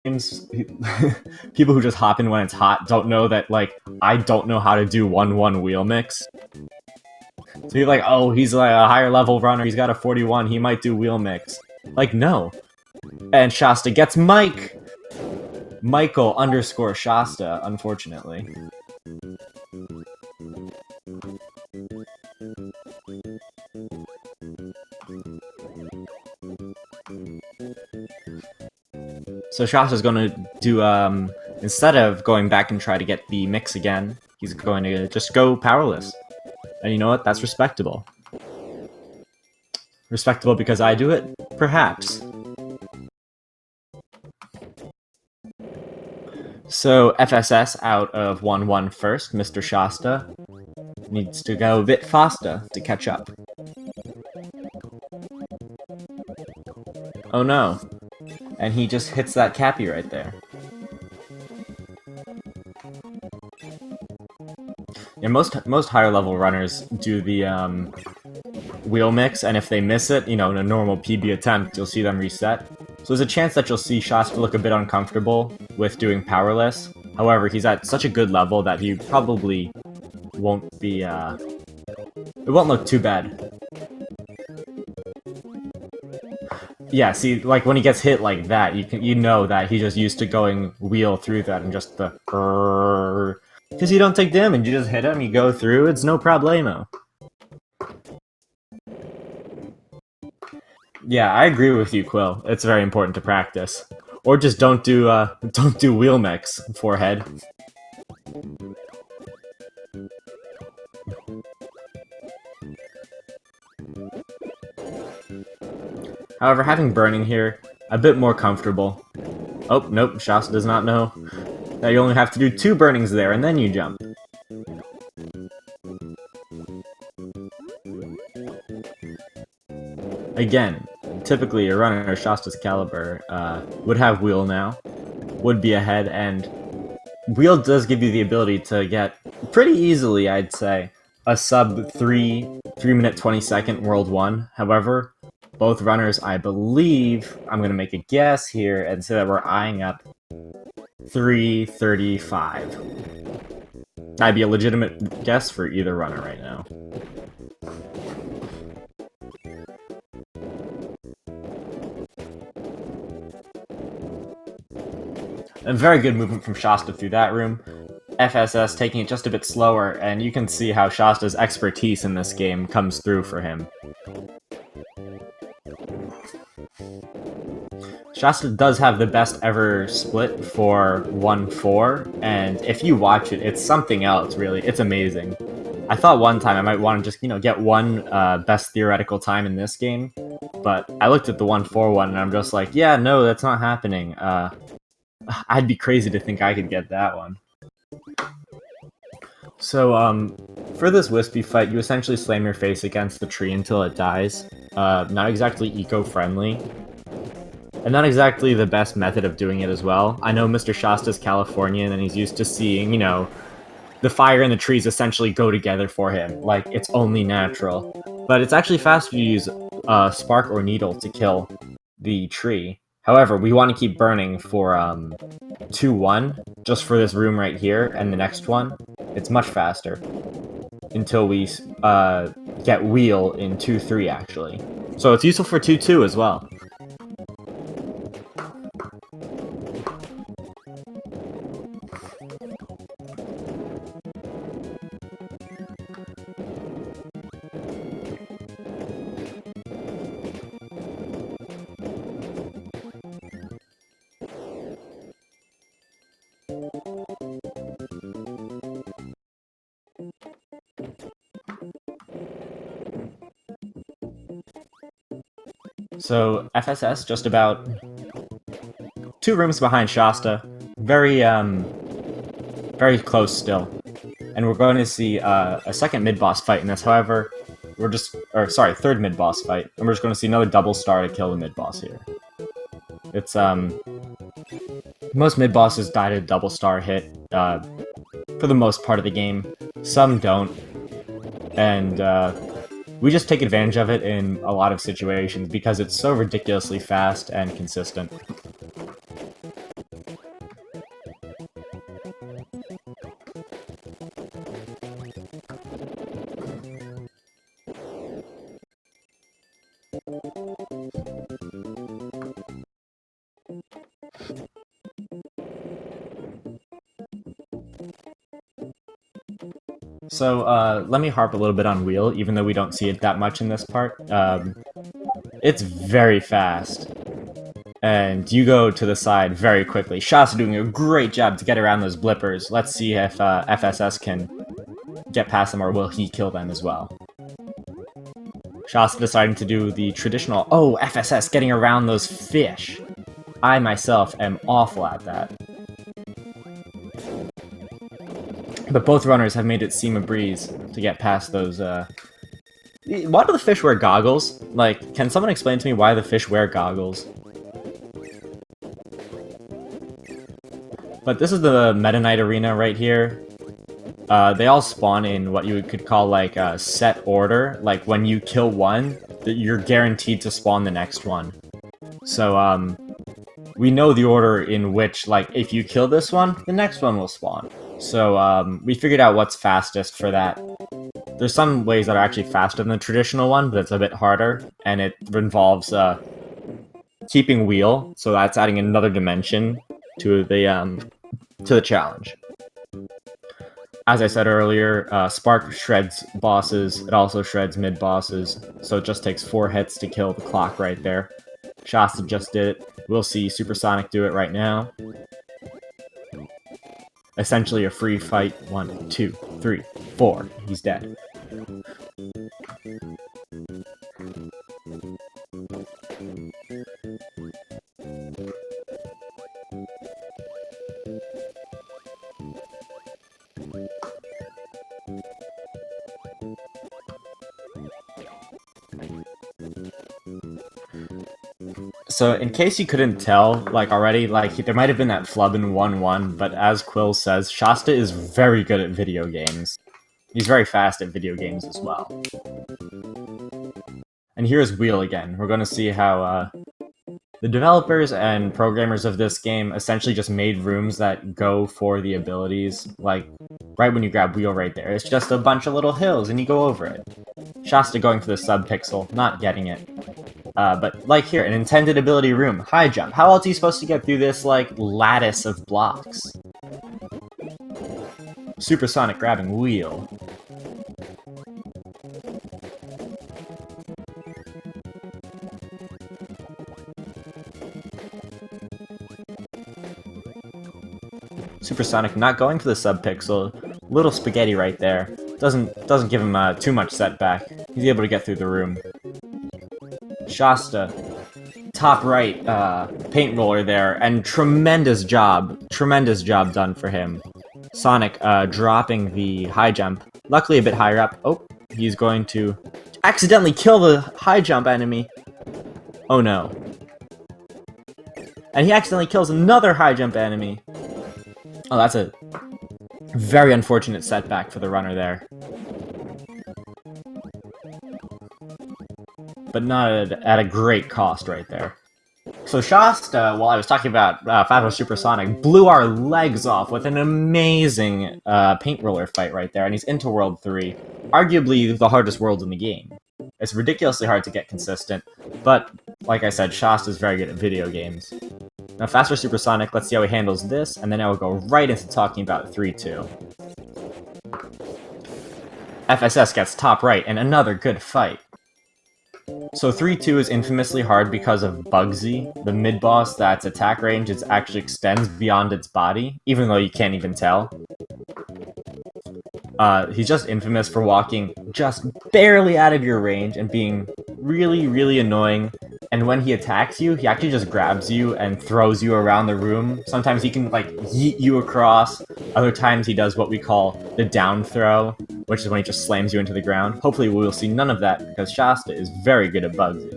games, people who just hop in when it's hot don't know that, like, I don't know how to do 1-1 wheel mix. So you're like, oh, he's like a higher level runner, he's got a 41, he might do wheel mix. Like, no. And Shasta gets Michael underscore Shasta, unfortunately. So Shasta's gonna do, instead of going back and try to get the mix again, he's going to just go powerless. And you know what? That's respectable. Respectable because I do it? Perhaps. So FSS out of 1-1 first, Mr. Shasta needs to go a bit faster to catch up. Oh no. And he just hits that Cappy right there. Yeah, most higher level runners do the wheel mix, and if they miss it, you know, in a normal PB attempt, you'll see them reset. So there's a chance that you'll see Shasta look a bit uncomfortable with doing powerless. However, he's at such a good level that he probably won't be, it won't look too bad. Yeah, see, like, when he gets hit like that, you know that he's just used to going wheel through that and just the because you don't take damage, you just hit him, you go through, it's no problemo. Yeah, I agree with you, Quill. It's very important to practice. Or just don't do wheel mix, forehead. However, having burning here, a bit more comfortable. Oh, nope, Shasta does not know. Now you only have to do 2 burnings there, and then you jump. Again, typically a runner of Shasta's caliber would have wheel now, would be ahead, and wheel does give you the ability to get pretty easily, I'd say, a sub 3 minute 20 second World 1. However, both runners, I believe, I'm gonna make a guess here and say that we're eyeing up 3:35. That'd be a legitimate guess for either runner right now. A very good movement from Shasta through that room. FSS taking it just a bit slower, and you can see how Shasta's expertise in this game comes through for him. Shasta does have the best ever split for 1-4, and if you watch it, it's something else, really. It's amazing. I thought one time I might want to just, you know, get one best theoretical time in this game, but I looked at the 1-4 one, and I'm just like, yeah, no, that's not happening. I'd be crazy to think I could get that one. So, for this Wispy fight, you essentially slam your face against the tree until it dies. Not exactly eco-friendly. And not exactly the best method of doing it as well. I know Mr. Shasta's Californian, and he's used to seeing, you know, the fire and the trees essentially go together for him, like it's only natural. But it's actually faster to use Spark or Needle to kill the tree. However, we want to keep burning for 2-1, just for this room right here, and the next one. It's much faster. Until we get Wheel in 2-3, actually. So it's useful for 2-2 as well. So FSS just about 2 rooms behind Shasta, very close still, and we're going to see a second mid-boss fight in this. However, third mid-boss fight, and we're just going to see another double star to kill the mid-boss here. It's most mid-bosses die to double star hit for the most part of the game. Some don't, and we just take advantage of it in a lot of situations because it's so ridiculously fast and consistent. So, let me harp a little bit on wheel, even though we don't see it that much in this part. It's very fast. And you go to the side very quickly. Shasta doing a great job to get around those blippers. Let's see if FSS can get past them, or will he kill them as well. Shasta deciding to do the traditional, oh, FSS getting around those fish. I myself am awful at that. But both runners have made it seem a breeze to get past those, Why do the fish wear goggles? Like, can someone explain to me why the fish wear goggles? But this is the Meta Knight arena right here. They all spawn in what you could call, like, a set order. Like, when you kill one, you're guaranteed to spawn the next one. So, we know the order in which, like, if you kill this one, the next one will spawn. So, we figured out what's fastest for that. There's some ways that are actually faster than the traditional one, but it's a bit harder, and it involves, keeping wheel, so that's adding another dimension to the challenge. As I said earlier, Spark shreds bosses, it also shreds mid-bosses, so it just takes 4 hits to kill the clock right there. Shasta just did it. We'll see SuperSonic do it right now. Essentially a free fight. 1, 2, 3, 4. He's dead. So, in case you couldn't tell, like, already, like, there might have been that flub in 1-1, but as Quill says, Shasta is very good at video games. He's very fast at video games as well. And here's Wheel again. We're going to see how, the developers and programmers of this game essentially just made rooms that go for the abilities, like, right when you grab Wheel right there. It's just a bunch of little hills, and you go over it. Shasta going for the sub-pixel, not getting it. But, like here, an intended ability room, high jump. How else are you supposed to get through this, like, lattice of blocks? SuperSonic grabbing Wheel. SuperSonic not going for the sub-pixel. Little spaghetti right there. Doesn't give him too much setback. He's able to get through the room. Shasta, top right, paint roller there, and tremendous job done for him. Sonic, dropping the high jump, luckily a bit higher up. Oh, he's going to accidentally kill the high jump enemy. Oh no. And he accidentally kills another high jump enemy. Oh, that's a very unfortunate setback for the runner there. But not at a great cost right there. So Shasta, while I was talking about FasterSuperSonic, blew our legs off with an amazing paint roller fight right there, and he's into World 3, arguably the hardest world in the game. It's ridiculously hard to get consistent, but, like I said, Shasta's very good at video games. Now FasterSuperSonic, let's see how he handles this, and then I will go right into talking about 3-2. FSS gets top right, and another good fight. So 3-2 is infamously hard because of Bugsy, the mid-boss that's attack range actually extends beyond its body, even though you can't even tell. He's just infamous for walking just barely out of your range and being really, really annoying. And when he attacks you, he actually just grabs you and throws you around the room. Sometimes he can, like, yeet you across. Other times he does what we call the down throw, which is when he just slams you into the ground. Hopefully we will see none of that, because Shasta is very good at Bugsy.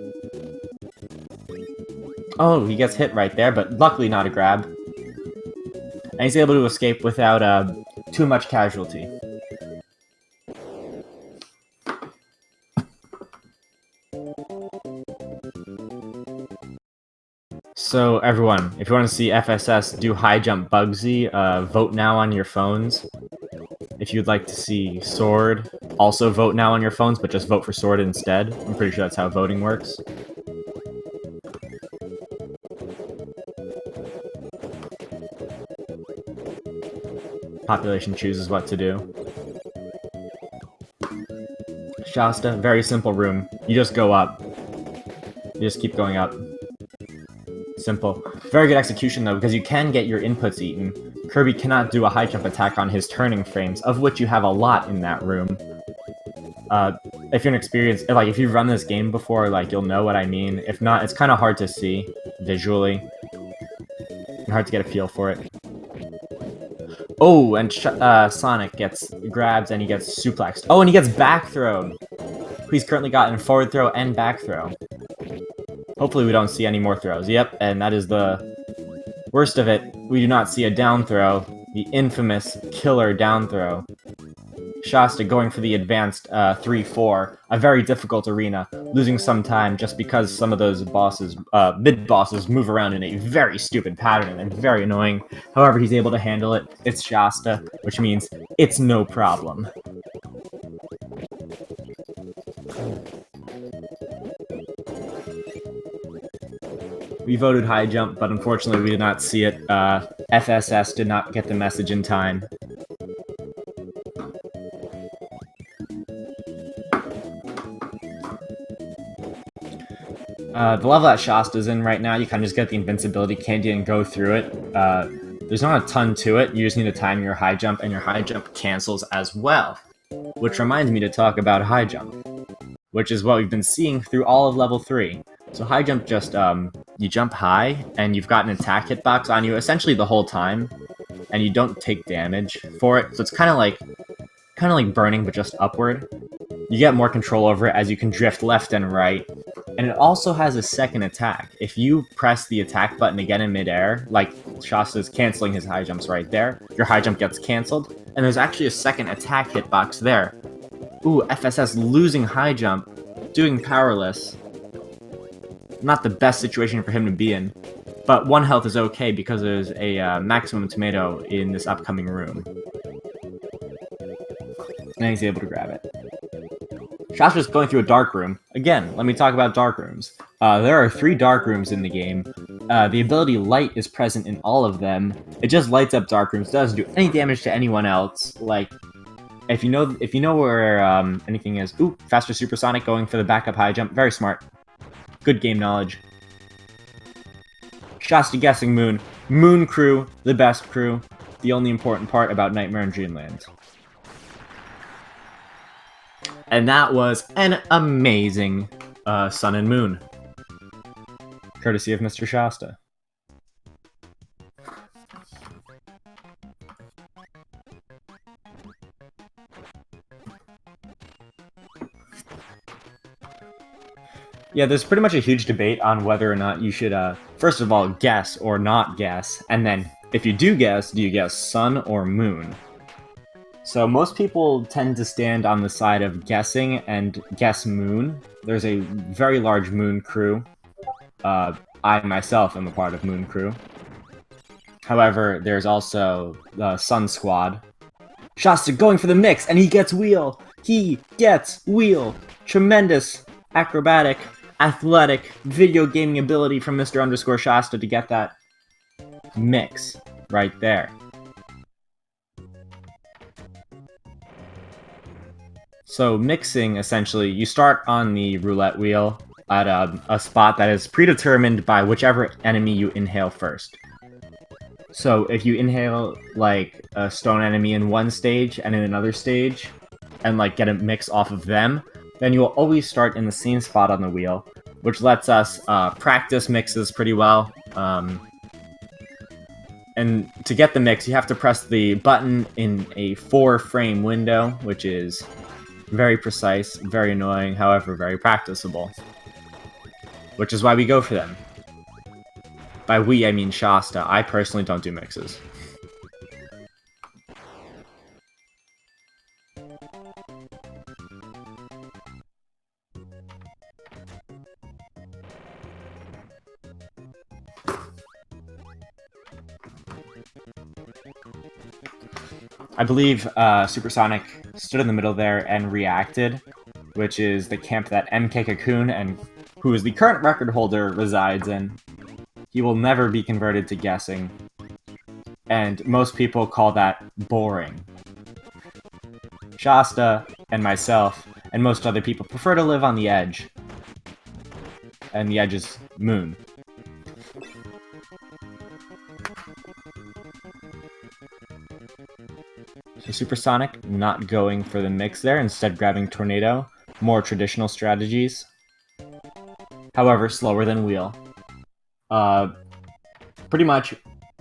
Oh, he gets hit right there, but luckily not a grab. And he's able to escape without too much casualty. So everyone, if you want to see FSS do high jump Bugsy, vote now on your phones. If you'd like to see Sword, also vote now on your phones, but just vote for Sword instead. I'm pretty sure that's how voting works. population chooses what to do. Shasta, very simple room. You just go up. You just keep going up. Simple. Very good execution though, because you can get your inputs eaten. Kirby cannot do a high jump attack on his turning frames, of which you have a lot in that room. If you're an experienced, like if you've run this game before, like you'll know what I mean. If not, it's kind of hard to see visually. And hard to get a feel for it. Oh, and Sonic grabs and he gets suplexed. Oh, and he gets back thrown. He's currently gotten forward throw and back throw. Hopefully we don't see any more throws. Yep, and that is the worst of it. We do not see a down throw. The infamous killer down throw. Shasta going for the advanced 3-4, a very difficult arena, losing some time just because some of those bosses, mid-bosses, move around in a very stupid pattern and very annoying. However, he's able to handle it. It's Shasta, which means it's no problem. We voted high jump, but unfortunately we did not see it. FSS did not get the message in time. The level that Shasta's in right now, you kind of just get the invincibility candy and go through it. There's not a ton to it, you just need to time your high jump, and your high jump cancels as well. Which reminds me to talk about high jump, which is what we've been seeing through all of level 3. So high jump just, you jump high, and you've got an attack hitbox on you essentially the whole time, and you don't take damage for it, so it's kind of like burning, but just upward. You get more control over it as you can drift left and right, and it also has a second attack. If you press the attack button again in midair, like Shasta's canceling his high jumps right there, your high jump gets cancelled, and there's actually a second attack hitbox there. Ooh, FSS losing high jump, doing powerless. Not the best situation for him to be in, but 1 health is okay because there's a maximum tomato in this upcoming room. And he's able to grab it. Shasta's going through a dark room. Again, let me talk about dark rooms. There are 3 dark rooms in the game. The ability Light is present in all of them. It just lights up dark rooms, doesn't do any damage to anyone else. Like, if you know where anything is. Ooh, FasterSuperSonic going for the backup high jump. Very smart. Good game knowledge. Shasta guessing Moon. Moon crew, the best crew. The only important part about Nightmare in Dreamland. And that was an amazing Sun and Moon. Courtesy of Mr. Shasta. Yeah, there's pretty much a huge debate on whether or not you should, first of all, guess or not guess, and then, if you do you guess Sun or Moon? So most people tend to stand on the side of guessing and guess Moon. There's a very large Moon crew. I myself am a part of Moon crew. However, there's also the Sun squad. Shasta going for the mix, and he gets wheel! He gets wheel! Tremendous acrobatic, athletic, video gaming ability from Mr. Shasta to get that mix right there. So mixing, essentially, you start on the roulette wheel at a spot that is predetermined by whichever enemy you inhale first. So if you inhale, like, a stone enemy in one stage and in another stage, and, like, get a mix off of them, then you will always start in the same spot on the wheel, which lets us practice mixes pretty well. And to get the mix, you have to press the button in a 4-frame window, which is very precise, very annoying, however very practicable. Which is why we go for them. By we, I mean Shasta. I personally don't do mixes. I believe Supersonic stood in the middle there and reacted, which is the camp that MK Cocoon, and who is the current record holder, resides in. He will never be converted to guessing. and most people call that boring. Shasta and myself and most other people prefer to live on the edge, and the edge is Moon. So Supersonic not going for the mix there, instead grabbing Tornado. More traditional strategies. However, slower than Wheel. Pretty much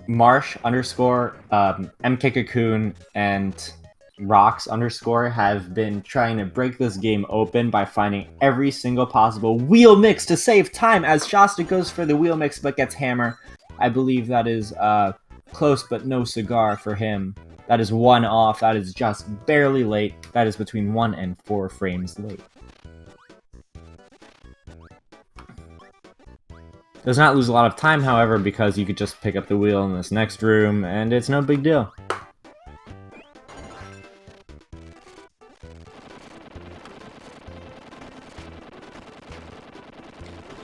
Marsh underscore, MK Cocoon, and Rocks underscore have been trying to break this game open by finding every single possible wheel mix to save time as Shasta goes for the wheel mix but gets Hammer. I believe that is close but no cigar for him. That is 1 off. That is just barely late. That is between 1 and 4 frames late. Does not lose a lot of time, however, because you could just pick up the wheel in this next room, and it's no big deal.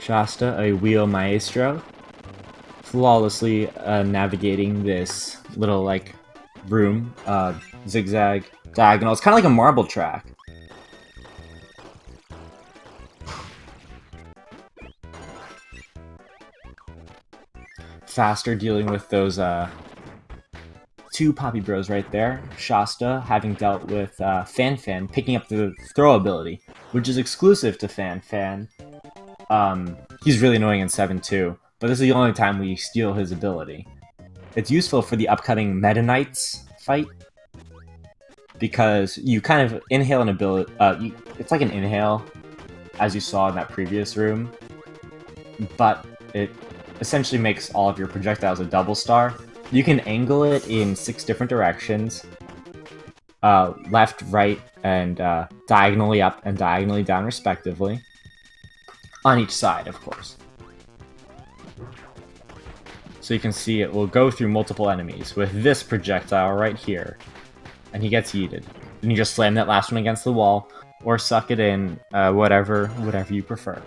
Shasta, a wheel maestro, flawlessly navigating this little, like, room, zigzag, diagonal. It's kind of like a marble track. Faster dealing with those, 2 Poppy Bros right there. Shasta, having dealt with Fan, picking up the throw ability, which is exclusive to Fan. He's really annoying in 7 too, but this is the only time we steal his ability. It's useful for the upcoming Meta Knights fight, because you kind of inhale an ability, it's like an inhale, as you saw in that previous room, but it essentially makes all of your projectiles a double star. You can angle it in 6 different directions, left, right, and diagonally up and diagonally down respectively. On each side, of course. So you can see it will go through multiple enemies with this projectile right here. And he gets yeeted. Then you just slam that last one against the wall, or suck it in, whatever you prefer.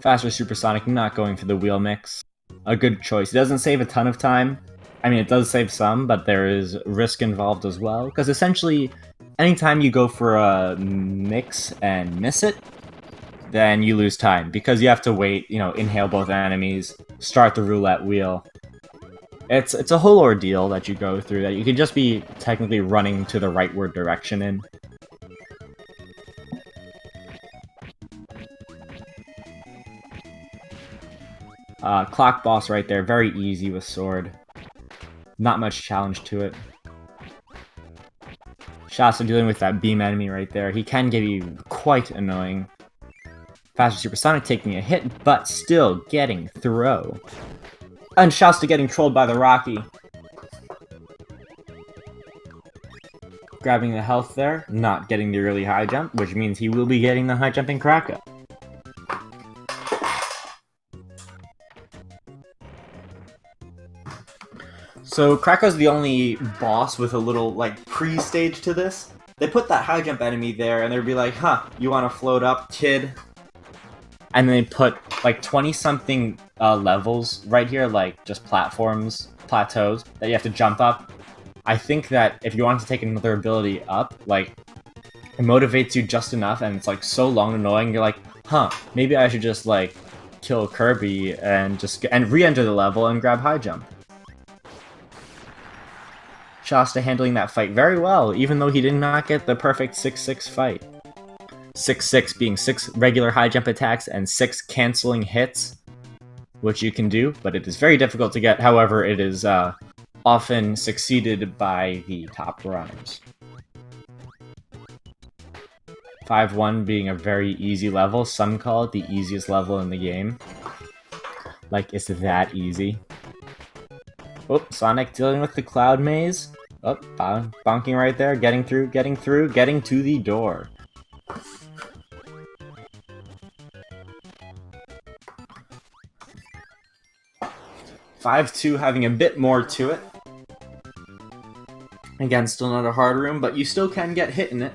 FasterSuperSonic not going for the wheel mix. A good choice. It doesn't save a ton of time. I mean, it does save some, but there is risk involved as well. Because essentially, anytime you go for a mix and miss it, then you lose time. Because you have to wait, inhale both enemies, start the roulette wheel. It's a whole ordeal that you go through that you could just be technically running to the rightward direction in. Clock boss right there, very easy with sword. Not much challenge to it. Shasta dealing with that beam enemy right there. He can get you quite annoying. FasterSuperSonic taking a hit, but still getting throw. And Shasta getting trolled by the Rocky. Grabbing the health there, not getting the early high jump, which means he will be getting the high jumping Kraka. So Krako's the only boss with a little, like, pre-stage to this. They put that high jump enemy there, and they'd be like, huh, you want to float up, kid? And then they put, like, 20-something levels right here, like, just plateaus, that you have to jump up. I think that if you want to take another ability up, like, it motivates you just enough, and it's, like, so long and annoying, you're like, huh, maybe I should just, like, kill Kirby and re-enter the level and grab high jump. Shasta handling that fight very well, even though he did not get the perfect 6-6 fight. 6-6 being 6 regular high jump attacks and 6 canceling hits, which you can do, but it is very difficult to get. However, it is often succeeded by the top runners. 5-1 being a very easy level. Some call it the easiest level in the game. Like, it's that easy. Oh, Sonic dealing with the Cloud Maze. Oh, bonking right there, getting through, getting to the door. 5-2 having a bit more to it. Again, still not a hard room, but you still can get hit in it.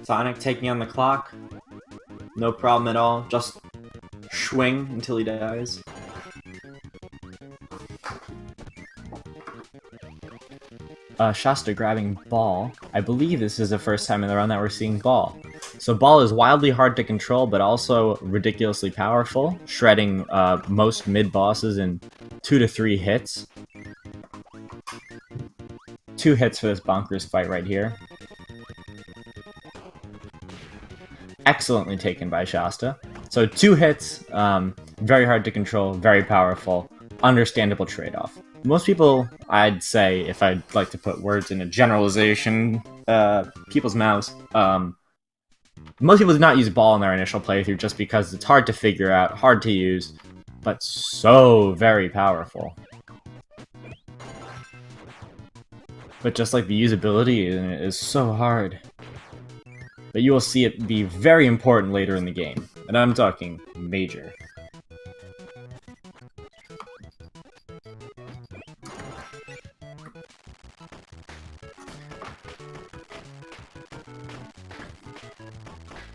Sonic taking on the clock. No problem at all. Just swing until he dies. Shasta grabbing Ball. I believe this is the first time in the run that we're seeing Ball. So Ball is wildly hard to control, but also ridiculously powerful, shredding most mid-bosses in 2 to 3 hits. 2 hits for this bonkers fight right here. Excellently taken by Shasta. So 2 hits, very hard to control, very powerful, understandable trade-off. Most people, I'd say, if I'd like to put words in a generalization, people's mouths, most people do not use Ball in their initial playthrough just because it's hard to figure out, hard to use, but so very powerful. But just like the usability in it is so hard. But you will see it be very important later in the game. And I'm talking major.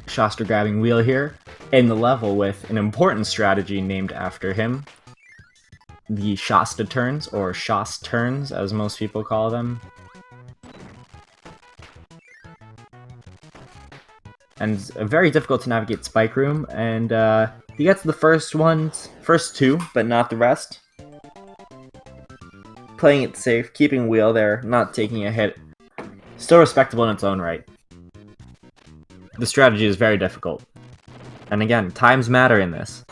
Shasta grabbing Wheel here in the level with an important strategy named after him. The Shasta turns, or Shast turns as most people call them. And it's very difficult to navigate Spike Room, and he gets the first 2, but not the rest. Playing it safe, keeping Wheel there, not taking a hit. Still respectable in its own right. The strategy is very difficult. And again, times matter in this.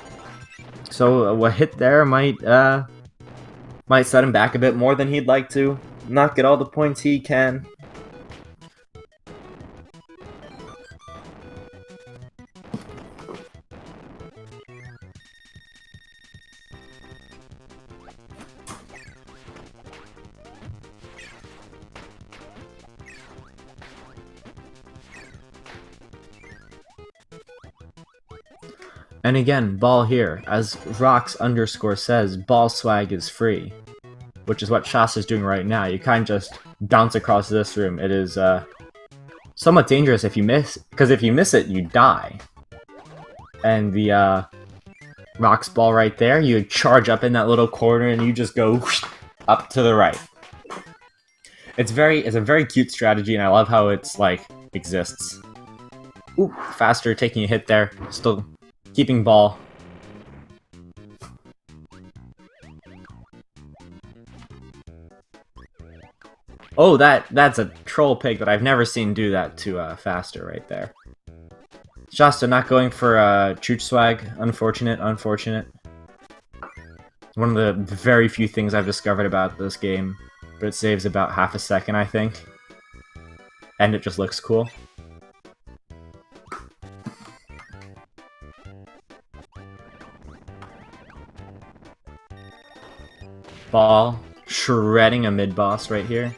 So a hit there might set him back a bit more than he'd like to. Not get all the points he can. And again, Ball here. As Rox_ says, Ball swag is free. Which is what Shasta's doing right now. You can't just bounce across this room. It is somewhat dangerous if you miss, because if you miss it, you die. And the Rox Ball right there, you charge up in that little corner and you just go whoosh, up to the right. It's a very cute strategy, and I love how it's like exists. Ooh, Faster taking a hit there. Still keeping Ball. Oh, that's a troll pig that I've never seen do that to Faster right there. Shasta not going for Chooch swag. Unfortunate. One of the very few things I've discovered about this game, but it saves about half a second, I think. And it just looks cool. Ball shredding a mid-boss right here.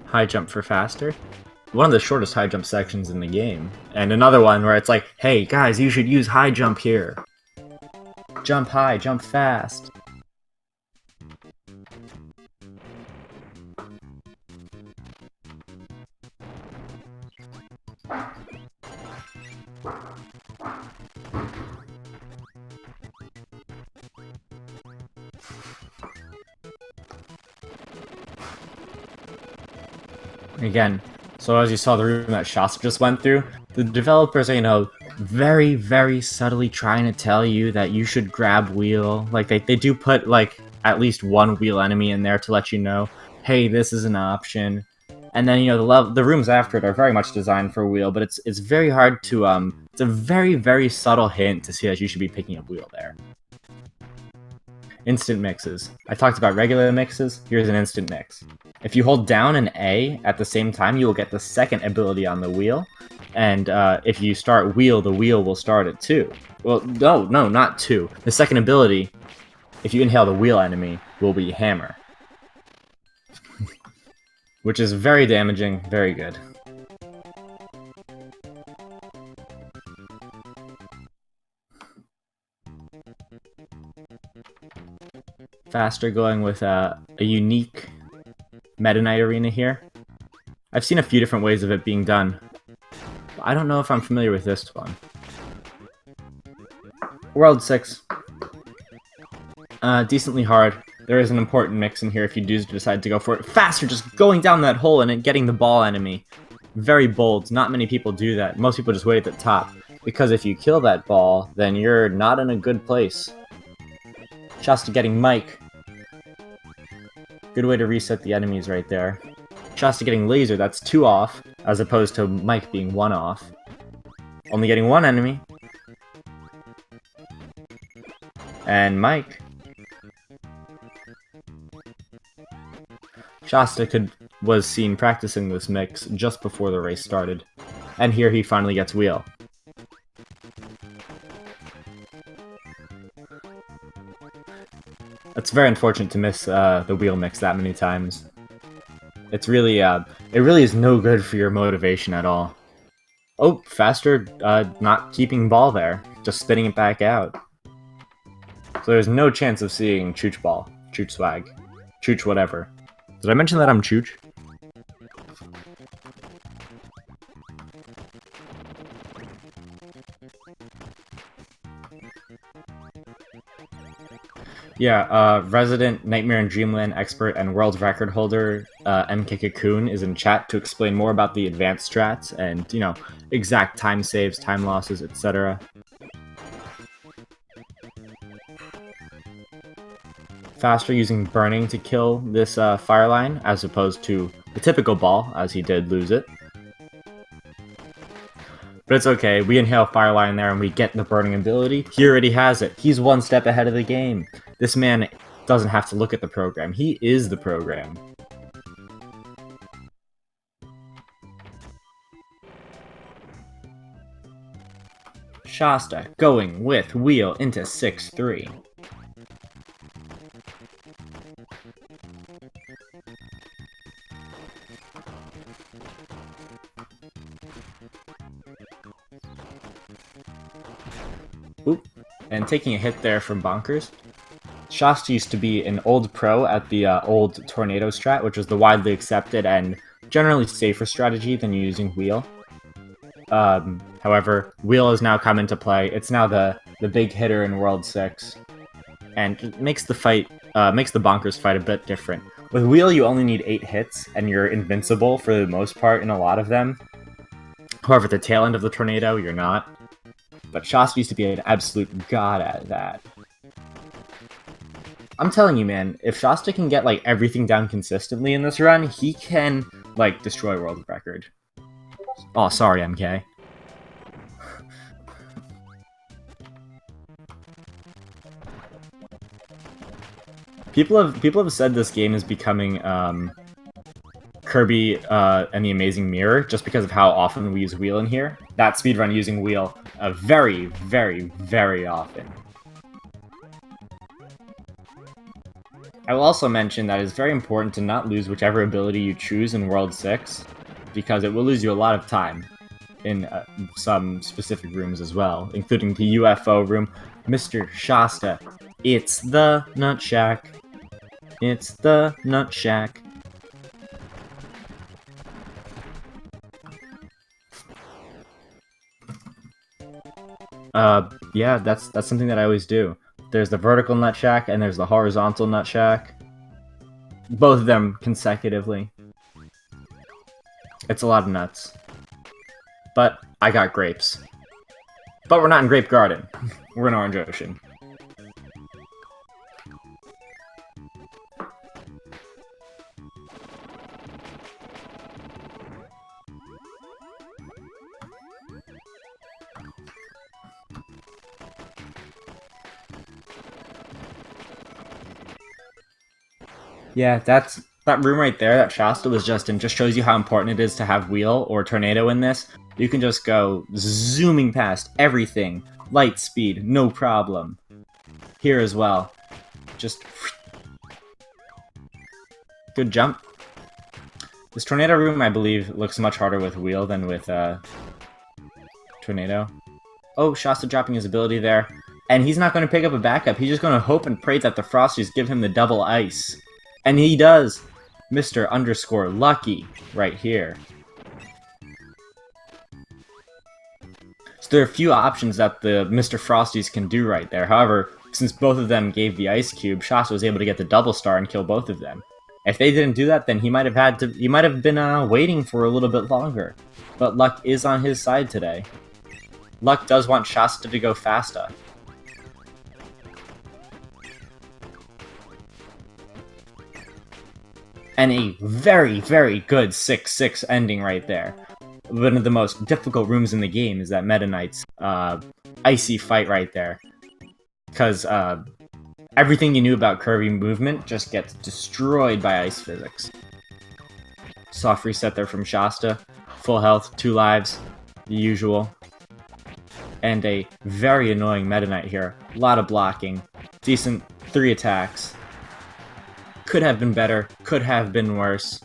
High jump for Faster. One of the shortest high jump sections in the game. And another one where it's like, hey guys, you should use high jump here. Jump high, jump fast. Again, so as you saw the room that Shasta just went through, the developers are, you know, very, very subtly trying to tell you that you should grab Wheel. Like, they do put, like, at least one Wheel enemy in there to let you know, hey, this is an option. And then, you know, the rooms after it are very much designed for Wheel, but it's very hard to, it's a very, very subtle hint to see that you should be picking up Wheel there. instant mixes. I talked about regular mixes, here's an instant mix. If you hold down and A at the same time, you will get the second ability on the wheel, and if you start wheel, the wheel will start at 2. Well, no, not 2. The second ability, if you inhale the wheel enemy, will be hammer. Which is very damaging, very good. Faster going with a unique Meta Knight arena here. I've seen a few different ways of it being done. But I don't know if I'm familiar with this one. World 6. Decently hard. There is an important mix in here if you do decide to go for it. Faster, just going down that hole and getting the ball enemy. Very bold. Not many people do that. Most people just wait at the top. Because if you kill that ball, then you're not in a good place. Shasta getting Mike. Good way to reset the enemies right there. Shasta getting laser, that's 2 off, as opposed to Mike being 1 off. Only getting 1 enemy. And Mike. Shasta was seen practicing this mix just before the race started. And here he finally gets wheel. It's very unfortunate to miss the wheel mix that many times. It's really, it really is no good for your motivation at all. Oh, Faster not keeping ball there, just spinning it back out. So there's no chance of seeing Chooch ball, Chooch swag, Chooch whatever. Did I mention that I'm Chooch? Yeah, resident Nightmare and Dreamland expert and world record holder MK Cocoon is in chat to explain more about the advanced strats and, you know, exact time saves, time losses, etc. Faster using burning to kill this fire line as opposed to the typical ball, as he did lose it. But it's okay, we inhale fire line there and we get the burning ability. He already has it. He's 1 step ahead of the game. This man doesn't have to look at the program. He is the program. Shasta going with wheel into 6-3. Oop, and taking a hit there from Bonkers. Shasta used to be an old pro at the old Tornado strat, which was the widely accepted and generally safer strategy than using wheel. However, wheel has now come into play. It's now the big hitter in World 6, and it makes the fight, makes the Bonkers fight a bit different. With wheel, you only need 8 hits, and you're invincible for the most part in a lot of them. However, at the tail end of the Tornado, you're not. But Shasta used to be an absolute god at that. I'm telling you, man, if Shasta can get, like, everything down consistently in this run, he can, like, destroy world record. Oh, sorry, MK. People have said this game is becoming, Kirby and the Amazing Mirror, just because of how often we use wheel in here. That speedrun using wheel very, very, very often. I will also mention that it's very important to not lose whichever ability you choose in World 6, because it will lose you a lot of time in some specific rooms as well, including the UFO room. Mr. Shasta, it's the Nut Shack. It's the Nut Shack. Yeah, that's something that I always do. There's the vertical nut shack and there's the horizontal nut shack. Both of them consecutively. It's a lot of nuts. But I got grapes. But we're not in Grape Garden. We're in Orange Ocean. Yeah, that room right there that Shasta was just in just shows you how important it is to have Wheel or Tornado in this. You can just go zooming past everything. Light speed, no problem. Here as well. Just... Good jump. This Tornado room, I believe, looks much harder with Wheel than with Tornado. Oh, Shasta dropping his ability there. And he's not going to pick up a backup. He's just going to hope and pray that the Frosties give him the double ice. And he does! Mr. Lucky right here. So there are a few options that the Mr. Frosties can do right there. However, since both of them gave the ice cube, Shasta was able to get the double star and kill both of them. If they didn't do that, then he might have been waiting for a little bit longer. But luck is on his side today. Luck does want Shasta to go faster. And a very, very good 6-6 ending right there. One of the most difficult rooms in the game is that Meta Knight's icy fight right there. Because everything you knew about Kirby movement just gets destroyed by ice physics. Soft reset there from Shasta. Full health, 2 lives, the usual. And a very annoying Meta Knight here. A lot of blocking. Decent 3 attacks. Could have been better, could have been worse.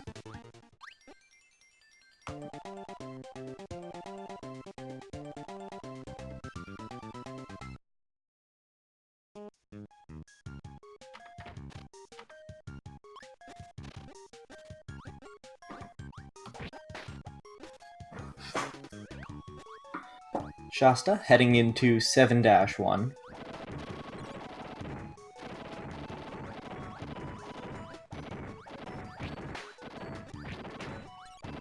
Shasta heading into 7-1.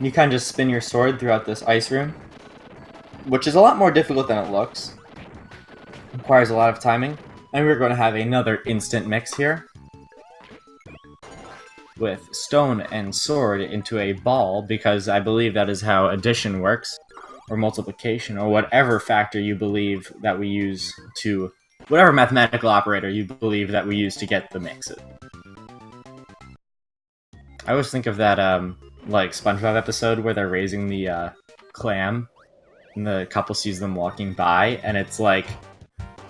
You kind of just spin your sword throughout this ice room, which is a lot more difficult than it looks. Requires a lot of timing, and we're going to have another instant mix here with stone and sword into a ball, because I believe that is how addition works, or multiplication, or whatever factor you believe that we use to... whatever mathematical operator you believe that we use to get the mixes. I always think of that, like, SpongeBob episode where they're raising the, clam, and the couple sees them walking by, and it's like,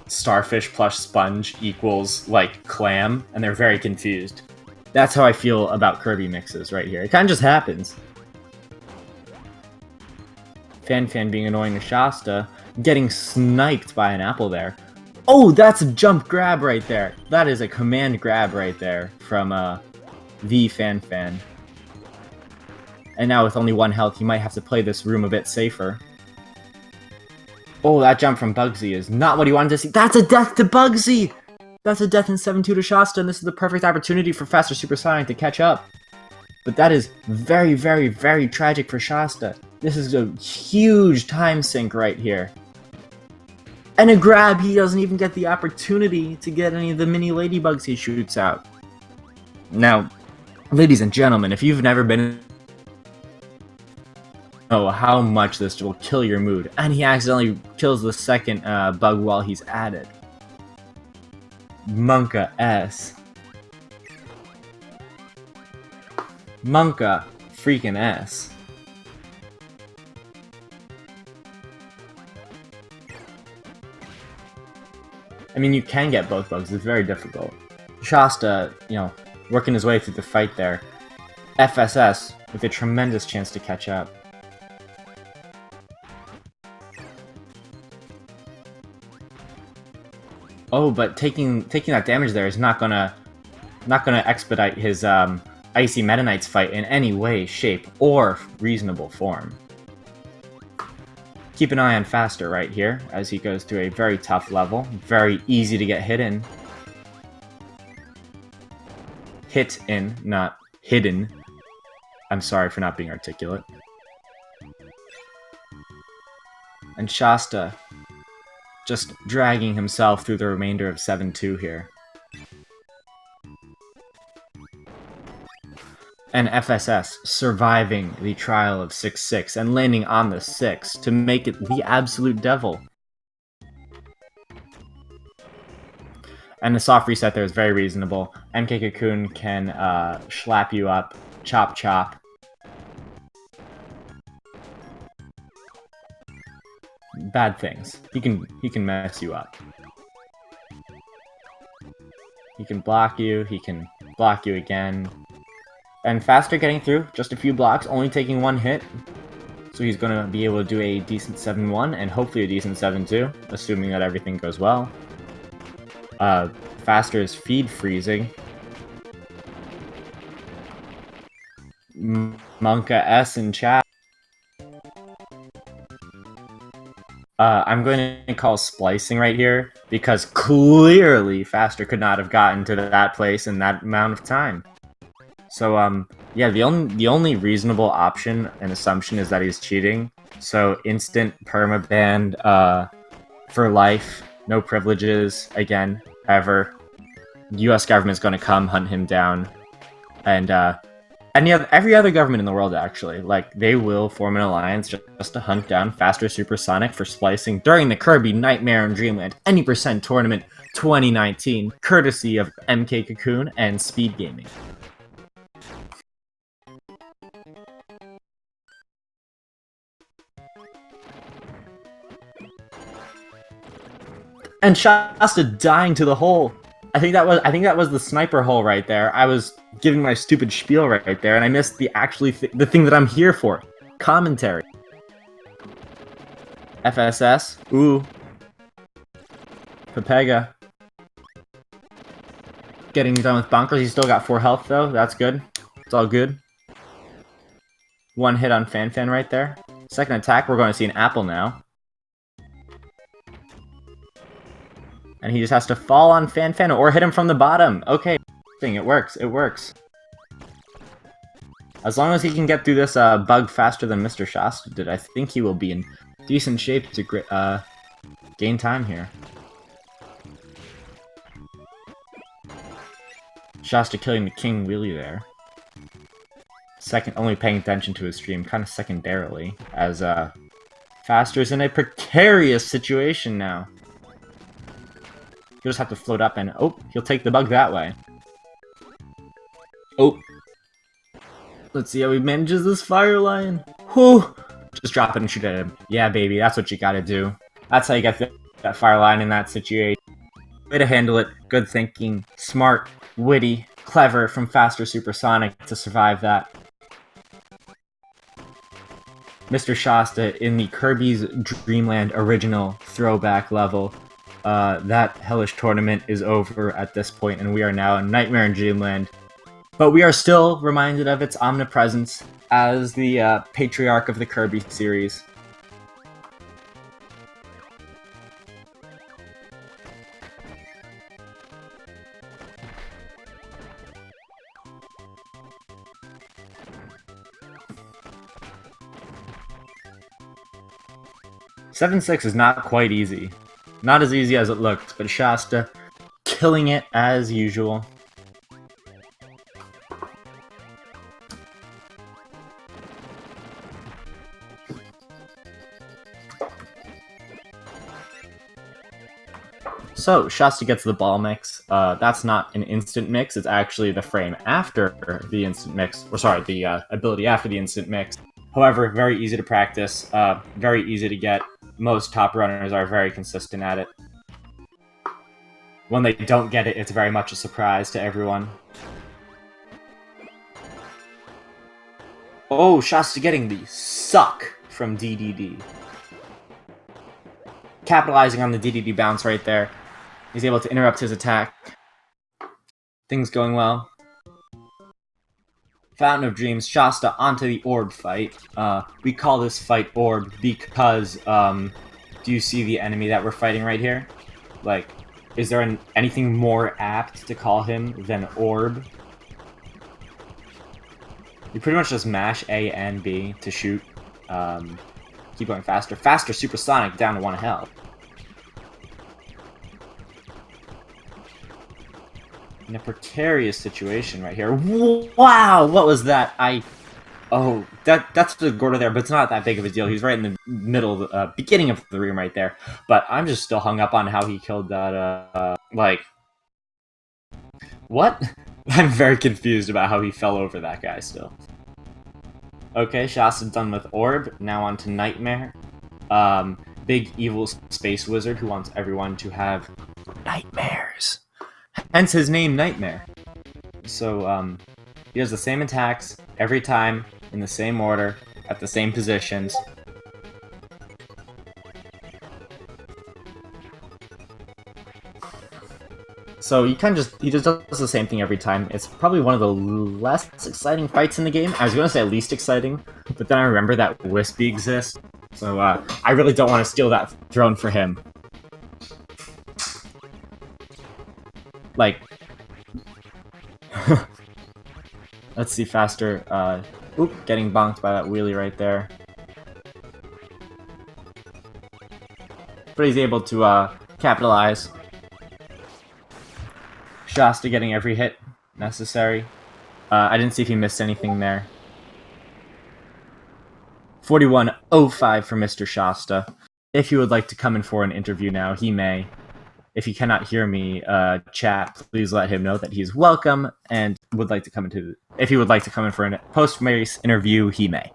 starfish plus sponge equals, like, clam, and they're very confused. That's how I feel about Kirby mixes right here. It kind of just happens. Fan being annoying to Shasta, getting sniped by an apple there. Oh, that's a jump grab right there. That is a command grab right there from, the Fan. And now with only 1 health, you might have to play this room a bit safer. Oh, that jump from Bugsy is not what he wanted to see. That's a death to Bugsy! That's a death in 7-2 to Shasta, and this is the perfect opportunity for FasterSuperSonic to catch up. But that is very, very, very tragic for Shasta. This is a huge time sink right here. And a grab, he doesn't even get the opportunity to get any of the mini ladybugs he shoots out. Now, ladies and gentlemen, if you've never been... know how much this will kill your mood. And he accidentally kills the second bug while he's at it. Monka S. Monka freaking S. I mean, you can get both bugs, it's very difficult. Shasta, you know, working his way through the fight there. FSS with a tremendous chance to catch up. Oh, but taking that damage there is not gonna expedite his Icy Meta Knight's fight in any way, shape, or reasonable form. Keep an eye on Faster right here, as he goes through a very tough level. Very easy to get hit in. Hit in, not hidden. I'm sorry for not being articulate. And Shasta just dragging himself through the remainder of 7-2 here. And FSS surviving the trial of 6-6 and landing on the 6 to make it the absolute devil. And the soft reset there is very reasonable. MK Cocoon can slap you up, chop chop. Bad things. He can mess you up. He can block you, he can block you again. And Faster getting through, just a few blocks, only taking one hit. So he's going to be able to do a decent 7-1 and hopefully a decent 7-2, assuming that everything goes well. Faster is feed freezing. Monka S in chat. I'm going to call splicing right here, because clearly Faster could not have gotten to that place in that amount of time. So, yeah, the only reasonable option and assumption is that he's cheating. So, instant permaban, for life, no privileges, again, ever. The US government's gonna come hunt him down. And, every other government in the world, actually. Like, they will form an alliance just to hunt down FasterSuperSonic for splicing during the Kirby Nightmare in Dreamland Any Percent Tournament 2019, courtesy of MK Cocoon and SpeedGaming. And Shasta dying to the hole. I think that was the sniper hole right there. I was giving my stupid spiel right there, and I missed the the thing that I'm here for. Commentary. FSS. Ooh. Pepega. Getting done with bunkers. He's still got 4 health though. That's good. It's all good. 1 hit on Fanfan right there. Second attack, we're going to see an apple now. And he just has to fall on Fanfan or hit him from the bottom. Okay, it works, it works. As long as he can get through this bug faster than Mr. Shasta did, I think he will be in decent shape to gain time here. Shasta killing the King Wheelie there. Only paying attention to his stream, kind of secondarily, as Faster's in a precarious situation now. He'll just have to float up and, oh, he'll take the bug that way. Oh. Let's see how he manages this Fire Lion. Whew. Just drop it and shoot at him. Yeah, baby, that's what you gotta do. That's how you get that Fire Lion in that situation. Way to handle it. Good thinking. Smart, witty, clever from FasterSuperSonic to survive that. Mr. Shasta in the Kirby's Dreamland original throwback level. That hellish tournament is over at this point, and we are now in Nightmare in Dreamland. But we are still reminded of its omnipresence as the patriarch of the Kirby series. (7-6) is not quite easy. Not as easy as it looks, but Shasta killing it as usual. So, Shasta gets the ball mix. That's not an instant mix, it's actually the frame after the instant mix. Or sorry, the ability after the instant mix. However, very easy to practice, very easy to get. Most top runners are very consistent at it. When they don't get it, it's very much a surprise to everyone. Oh, Shasta getting the suck from DDD. Capitalizing on the DDD bounce right there. He's able to interrupt his attack. Things going well. Fountain of Dreams, Shasta onto the orb fight. We call this fight orb because, do you see the enemy that we're fighting right here? Like, is there anything more apt to call him than orb? You pretty much just mash A and B to shoot. Keep going faster. FasterSuperSonic down to 1 health. In a precarious situation right here. Wow, what was that? Oh, that's the Gordo there, but it's not that big of a deal. He's right in the middle, beginning of the room right there. But I'm just still hung up on how he killed that, like, What? I'm very confused about how he fell over that guy still. Okay, Shasta's done with Orb. Now on to Nightmare. Big evil space wizard who wants everyone to have nightmares. Hence his name, Nightmare. So, he does the same attacks every time, in the same order, at the same positions. So he just does the same thing every time. It's probably one of the less exciting fights in the game. I was gonna say least exciting, but then I remember that Wispy exists. So I really don't want to steal that throne for him. Like, let's see faster. Oop, getting bonked by that wheelie right there. But he's able to capitalize. Shasta getting every hit necessary. I didn't see if he missed anything there. 41.05 for Mr. Shasta. If you would like to come in for an interview now, he may. If he cannot hear me chat, please let him know that he's welcome and would like to come into. If he would like to come in for a post-race interview, he may.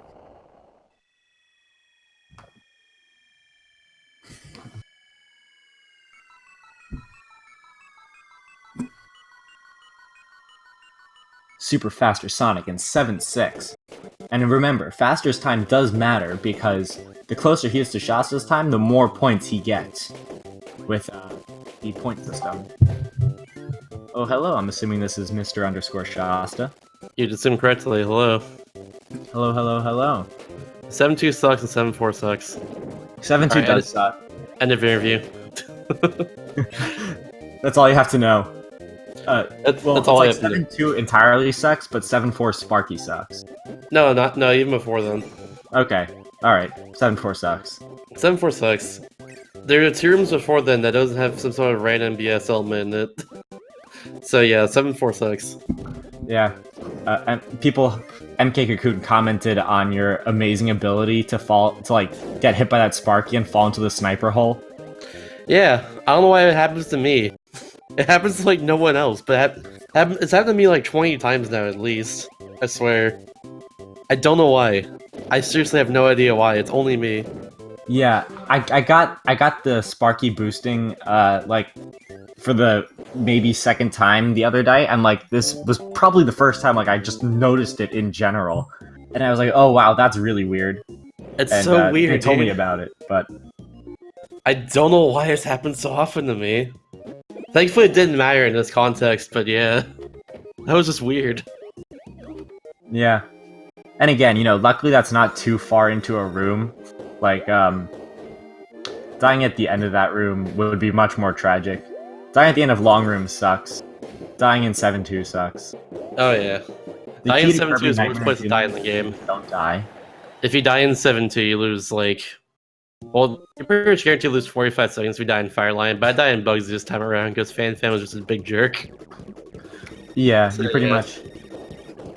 Super FasterSuperSonic in 7.6. And remember, Faster's time does matter because the closer he is to Shasta's time, the more points he gets with the point system. Oh, hello, I'm assuming this is Mr. _ Shasta. You did assume correctly, hello. Hello, hello, hello. 7-2 sucks and 7-4 sucks. 7-2 right, does suck. End of interview. That's all you have to know. That's well, all I like have to do. 7-2 entirely sucks, but 7-4 Sparky sucks. No, even before then. Okay, alright. 7-4 sucks. 7-4 sucks. There are 2 rooms before then that doesn't have some sort of random BS element in it. So yeah, 7-4 sucks. Yeah. And people, MK Cocoon commented on your amazing ability to get hit by that Sparky and fall into the sniper hole. Yeah, I don't know why it happens to me. It happens to like no one else, but it's happened to me like 20 times now at least. I swear. I don't know why. I seriously have no idea why. It's only me. Yeah, I got the Sparky boosting like for the maybe second time the other day, and like this was probably the first time like I just noticed it in general, and I was like, oh wow, that's really weird. It's so weird. They told dude. me about it, but I don't know why it's happened so often to me. Thankfully, it didn't matter in this context, but yeah, that was just weird. Yeah, and again, you know, luckily that's not too far into a room. Like, dying at the end of that room would be much more tragic. Dying at the end of long room sucks. Dying in 7-2 sucks. Oh yeah. Dying in 7-2 is the worst place to die in the game. Don't die. If you die in 7-2, you lose like... Well, you're pretty much guaranteed to lose 45 seconds if you die in Fireline, but I died in Bugsy this time around because Fan was just a big jerk. Yeah, So, you're pretty yeah. much...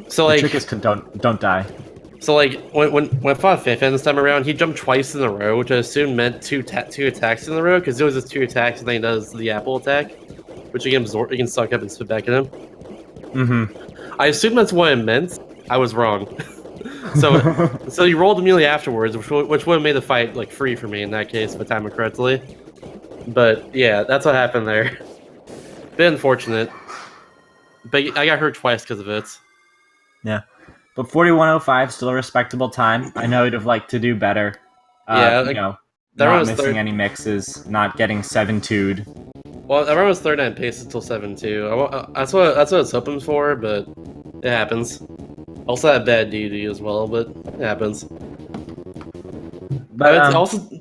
So the like... trick is don't die. So like, when I fought Fan this time around, he jumped twice in a row, which I assume meant two attacks in a row, because it was just 2 attacks and then he does the apple attack, which you can suck up and spit back at him. Mm-hmm. I assume that's what it meant. I was wrong. So he rolled immediately afterwards, which would have made the fight like free for me in that case, if I timed it correctly. But yeah, that's what happened there. Bit unfortunate. But I got hurt twice because of it. Yeah. But 41.05, still a respectable time. I know you'd have liked to do better. Yeah, you know, that not was missing any mixes, not getting 7-2'd. Well, everyone was 39 pace until 7-2. That's what I was hoping for, but it happens. Also had bad DD as well, but it happens. But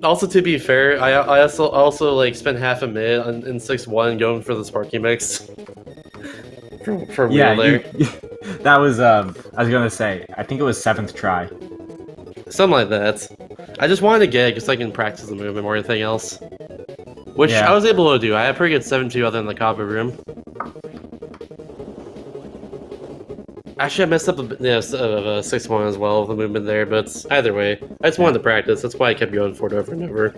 also to be fair, I also like spent half a minute in 6-1 going for the Sparky mix. for yeah, there. That was I was gonna say, I think it was 7th try. Something like that. I just wanted to get it because I can practice the movement more than anything else. Which Yeah. I was able to do. I had pretty good 7-2 other than the copy room. Actually, I messed up a bit, 6-1 as well with the movement there, but either way, I just wanted to practice. That's why I kept going for it over and over.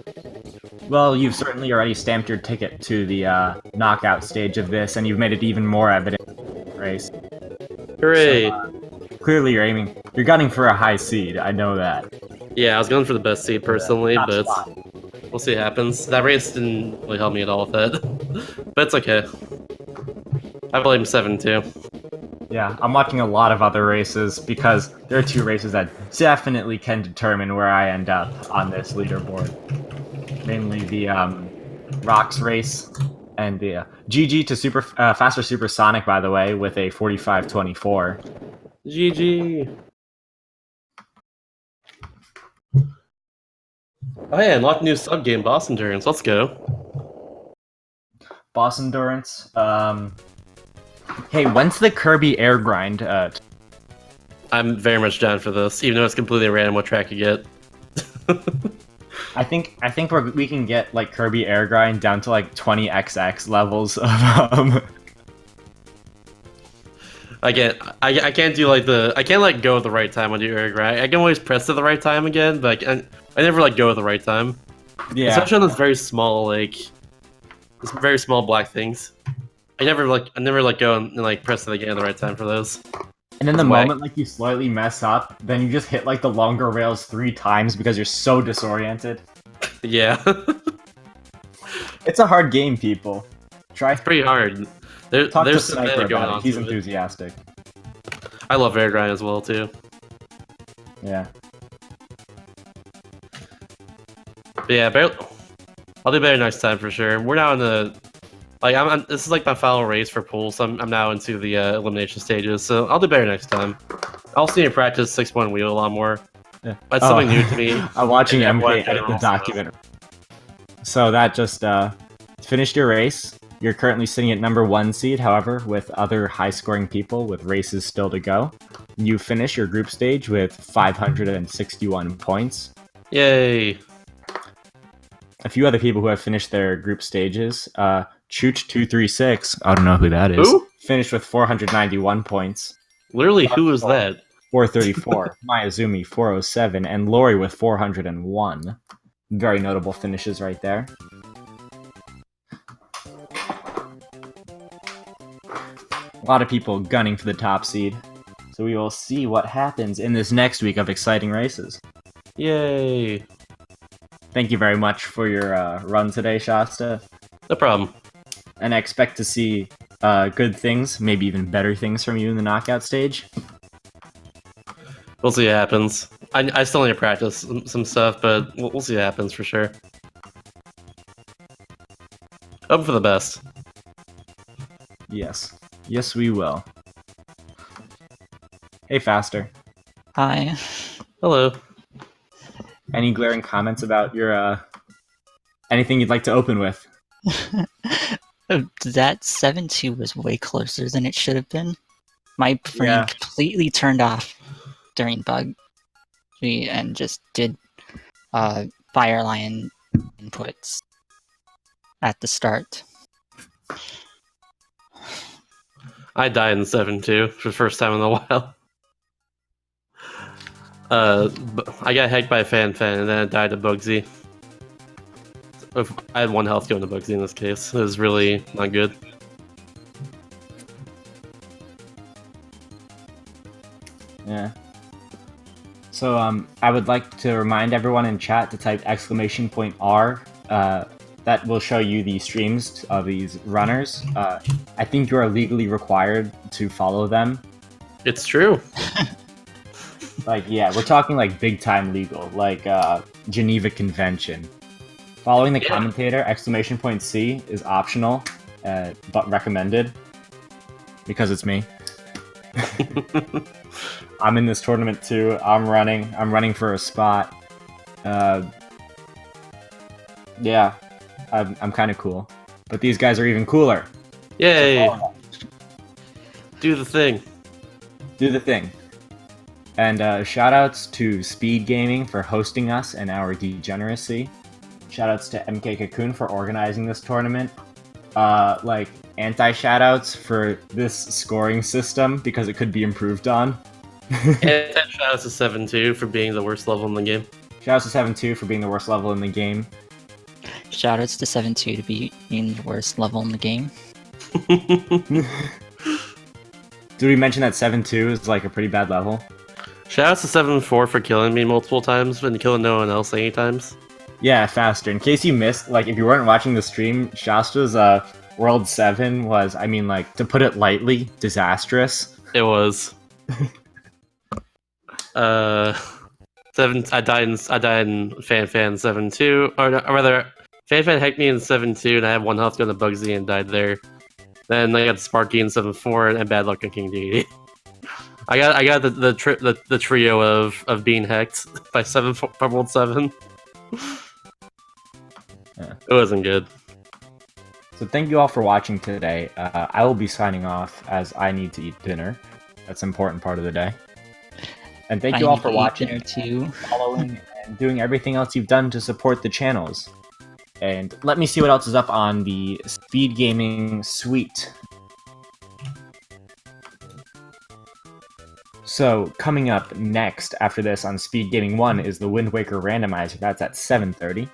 Well, you've certainly already stamped your ticket to the knockout stage of this, and you've made it even more evident race. Hooray! So, clearly you're gunning for a high seed. I know that. Yeah, I was going for the best seed personally, Top but spot. we'll see what happens. That race didn't really help me at all with that, but it's okay. I blame 7-2. Yeah, I'm watching a lot of other races because there are two races that definitely can determine where I end up on this leaderboard. Mainly the Rocks race and the GG to FasterSuperSonic, by the way, with a 45-24. GG. Oh yeah, unlocked new sub game, Boss Endurance. Let's go. Boss Endurance. Hey, when's the Kirby air grind? I'm very much down for this, even though it's completely random what track you get. I think we can get like Kirby air grind down to like 20xx levels of I can't do like I can't like go at the right time when I do air grind. I can always press at the right time again, but I never like go at the right time. Yeah. Especially on those very small these very small black things. I never go and like press it again at the right time for those. And then the moment like you slightly mess up, then you just hit like the longer rails 3 times because you're so disoriented. Yeah. It's a hard game, people. It's pretty hard. Talk to There's some Sniper meta going about on. it. He's enthusiastic. I love air grind as well too. Yeah. But yeah, I'll do better next time for sure. We're now in the this is like my final race for pool, so I'm now into the elimination stages. So I'll do better next time. I'll see you practice 6-1 wheel a lot more. Yeah. That's something new to me. I'm watching And MK F1 edit the general, document. So that just finished your race. You're currently sitting at number 1 seed, however, with other high-scoring people with races still to go. You finish your group stage with 561 points. Yay! A few other people who have finished their group stages. Chooch236, I don't know who that is. Who? Finished with 491 points. Literally, who is that? 434, Mayazumi 407, and Lori with 401. Very notable finishes right there. A lot of people gunning for the top seed. So we will see what happens in this next week of exciting races. Yay! Thank you very much for your run today, Shasta. No problem. And I expect to see good things, maybe even better things from you in the knockout stage. We'll see what happens. I still need to practice some stuff, but we'll see what happens for sure. Hope for the best. Yes. Yes, we will. Hey, Faster. Hi. Hello. Any glaring comments about your, anything you'd like to open with? That 7-2 was way closer than it should have been. My brain completely turned off during bug and just did Firelion inputs at the start. I died in 7-2 for the first time in a while. I got hacked by a fan and then I died to Bugsy. I had 1 health going to Bugsy in this case. It was really not good. Yeah. So I would like to remind everyone in chat to type !R. That will show you the streams of these runners. I think you are legally required to follow them. It's true. Like, yeah, we're talking like big time legal, like Geneva Convention. Following the commentator, !C is optional, but recommended. Because it's me. I'm in this tournament too. I'm running for a spot. Yeah, I'm kind of cool. But these guys are even cooler. Yay! Do the thing. Do the thing. And shoutouts to SpeedGaming for hosting us and our degeneracy. Shoutouts to MK Cocoon for organizing this tournament. Like, anti-shoutouts for this scoring system because it could be improved on. And shoutouts to 7-2 for being the worst level in the game. Shoutouts to 7-2 for being the worst level in the game. Shoutouts to 7-2 to being the worst level in the game. Did we mention that 7-2 is like a pretty bad level? Shoutouts to 7-4 for killing me multiple times and killing no one else any times. Yeah, faster. In case you missed, like, if you weren't watching the stream, Shasta's World 7 was, I mean, like, to put it lightly, disastrous. It was. I died in Fan 7-2, or rather, Fan hecked me in 7-2, and I had 1 health going to Bugsy and died there. Then I got Sparky in 7-4 and bad luck on King Deity. I got the trio of being hacked by World 7. Yeah. It wasn't good. So thank you all for watching today. I will be signing off as I need to eat dinner. That's an important part of the day. And thank you all for watching, too. following, and doing everything else you've done to support the channels. And let me see what else is up on the SpeedGaming suite. So, coming up next after this on SpeedGaming 1 is the Wind Waker Randomizer. That's at 7:30.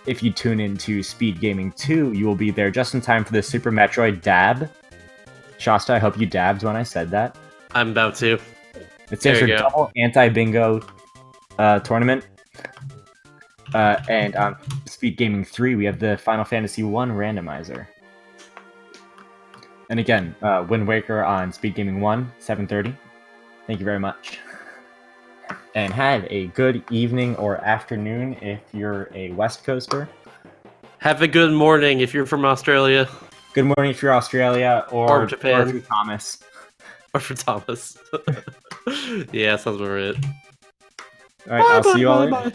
If you tune into SpeedGaming 2, you will be there just in time for the Super Metroid Dab. Shasta, I hope you dabbed when I said that. I'm about to. It stands for Double Anti-Bingo Tournament. And on SpeedGaming 3, we have the Final Fantasy 1 Randomizer. And again, Wind Waker on SpeedGaming 1, 7:30. Thank you very much. And have a good evening or afternoon if you're a West Coaster. Have a good morning if you're from Australia. Good morning if you're Australia Or Japan. Or if you're Thomas. Or for Thomas. Yeah, sounds about right. Alright, I'll see you all later. Bye.